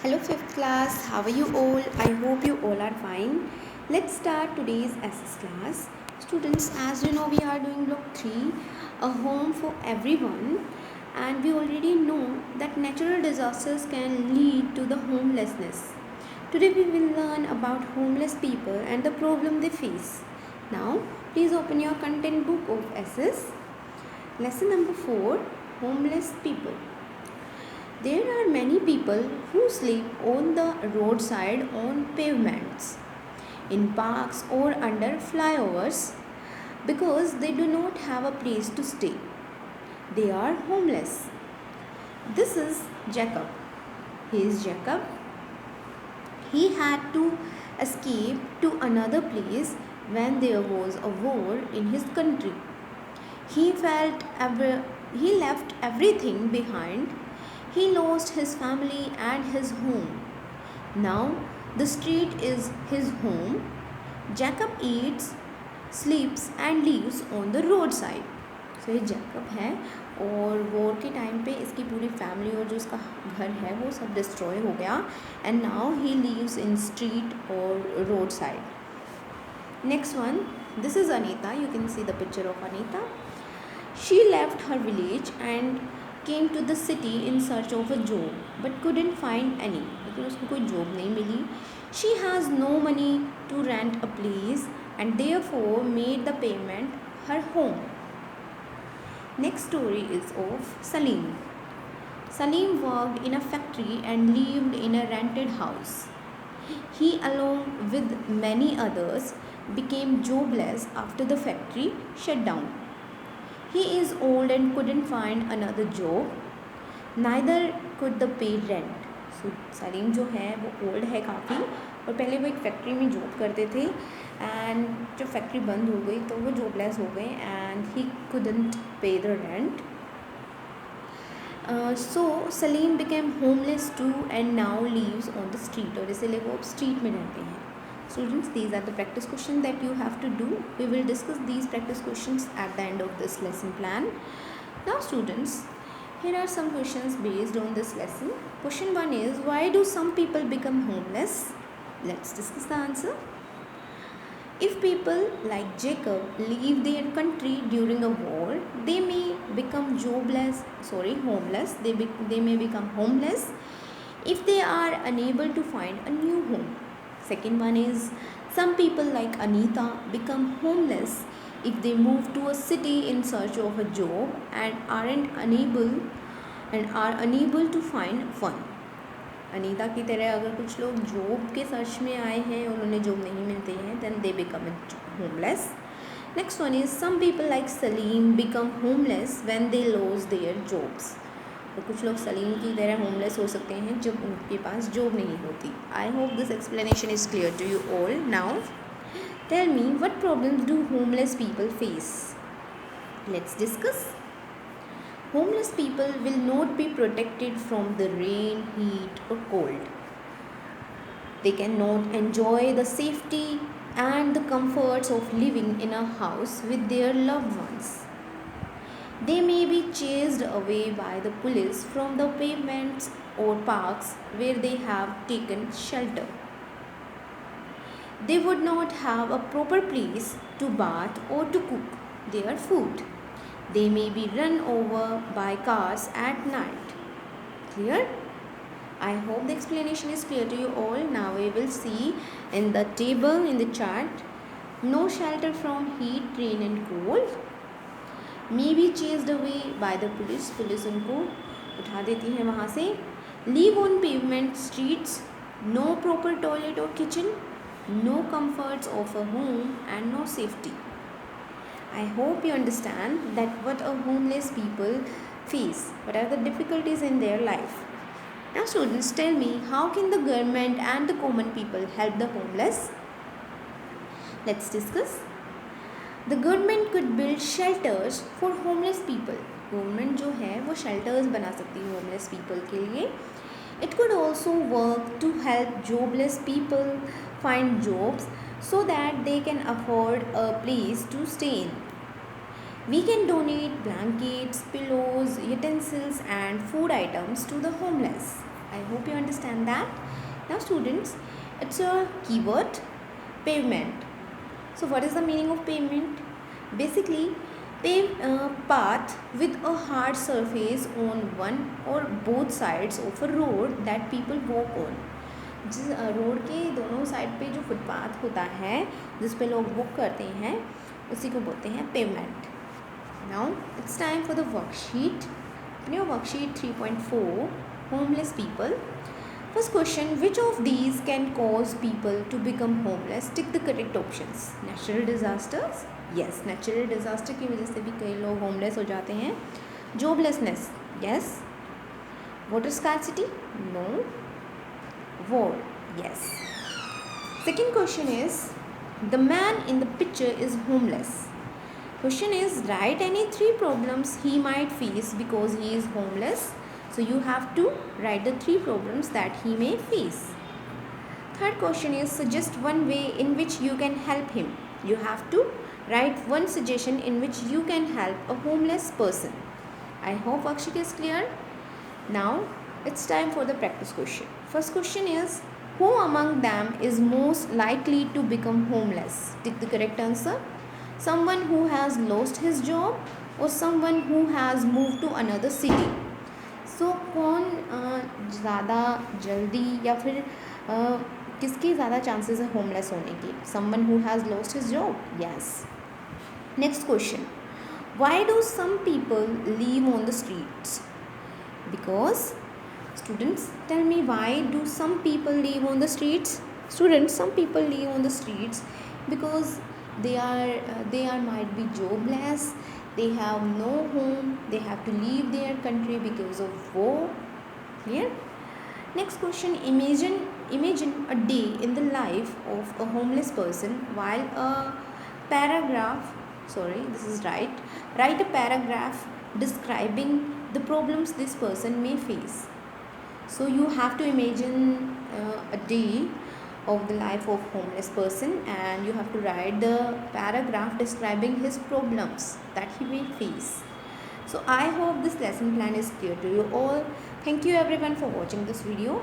Hello, fifth class. How are you all? I hope you all are fine. Let's start today's SS class. Students, as you know, we are doing block 3, a home for everyone, and we already know that natural disasters can lead to the homelessness. Today, we will learn about homeless people and the problem they face. Now, please open your content book of SS. Lesson number 4, Homeless People. There are many people who sleep on the roadside on pavements, in parks or under flyovers because they do not have a place to stay. They are homeless. This is Jacob. He is Jacob. He had to escape to another place when there was a war in his country. He left everything behind. He lost his family and his home. Now the street is his home. Jacob eats, sleeps and lives on the roadside. So ये Jacob है और war के time पे इसकी पूरी family और जो उसका घर है वो सब डिस्ट्रॉय हो गया and now he lives in street और road side. Next one, this is Anita. You can see the picture of Anita. She left her village and came to the city in search of a job but couldn't find any. लेकिन उसको कोई job नहीं मिली. She has no money to rent a place and therefore made the payment her home. Next story is of Salim. Salim worked in a factory and lived in a rented house. He, along with many others, became jobless after the factory shut down. He is old and couldn't find another job. Neither could the pay rent. So Salim जो है वो old है काफ़ी और पहले वो एक factory में जॉब करते थे एंड जब फैक्ट्री बंद हो गई तो वो जॉबलेस हो गए and he couldn't pay the rent. So Salim became homeless too and now lives on the street और इसीलिए वो अब स्ट्रीट में रहते हैं. Students, these are the practice questions that you have to do. We will discuss these practice questions at the end of this lesson plan. Now students, here are some questions based on this lesson. Question 1 is, why do some people become homeless? Let's discuss the answer. If people like Jacob leave their country during a war, they may become homeless. They may become homeless if they are unable to find a new home. Second one is, some people like Anita become homeless if they move to a city in search of a job and are unable to find one. Anita की तरह अगर कुछ लोग job के search में आए हैं और उन्हें जॉब नहीं मिलती है then they become homeless. Next one is, some people like Salim become homeless when they lose their jobs. और कुछ लोग सलीम की तरह होमलेस हो सकते हैं जब उनके पास जॉब नहीं होती. I hope this explanation is clear to you all. Now tell me, what problems do homeless people face? Let's discuss. Homeless people will not be protected from the rain, heat or cold. They cannot enjoy the safety and the comforts of living in a house with their loved ones. They may be chased away by the police from the pavements or parks where they have taken shelter. They would not have a proper place to bath or to cook their food. They may be run over by cars at night. Clear? I hope the explanation is clear to you all. Now we will see in the table in the chart. No shelter from heat, rain and cold. May be chased away by the police. Police उनको उठा देती है वहाँ से. Live on pavement streets. No proper toilet or kitchen. No comforts of a home and no safety. I hope you understand that what a homeless people face. What are the difficulties in their life? Now students, tell me, how can the government and the common people help the homeless? Let's discuss. The government could build shelters for homeless people. Government जो है वो shelters बना सकती है homeless people के लिए. It could also work to help jobless people find jobs so that they can afford a place to stay in. We can donate blankets, pillows, utensils and food items to the homeless. I hope you understand that. Now students, it's a keyword, pavement. So what is the meaning of pavement? Basically, pave a path with a hard surface on one or both sides of a road that people walk on. जिस road के दोनों side पे जो footpath होता है जिस पे लोग वॉक करते हैं उसी को बोलते हैं pavement. Now it's time for the worksheet. In your worksheet 3.4, homeless people. First question, which of these can cause people to become homeless? Tick the correct options. Natural disasters? Yes, natural disaster की वजह से भी कई लोग homeless हो जाते हैं. Joblessness? Yes. Water scarcity? No. War? Yes. Second question is, the man in the picture is homeless. Question is, write any 3 problems he might face because he is homeless. So you have to write the 3 problems that he may face. Third question is, suggest one way in which you can help him. You have to write one suggestion in which you can help a homeless person. I hope worksheet is clear. Now it's time for the practice question. First question is, who among them is most likely to become homeless? Tick the correct answer. Someone who has lost his job or someone who has moved to another city. So कौन ज़्यादा जल्दी या फिर किसके ज़्यादा chances है homeless होने के? Someone who has lost his job. Yes. Next question. Why do some people live on the streets? Because students, tell me, why do some people live on the streets? Students, some people live on the streets because they are might be jobless, they have no home, they have to leave their country because of war. Clear? Next question, imagine a day in the life of a homeless person while a paragraph, write a paragraph describing the problems this person may face. So you have to imagine a day of the life of homeless person and you have to write the paragraph describing his problems that he may face. So I hope this lesson plan is clear to you all. Thank you everyone for watching this video.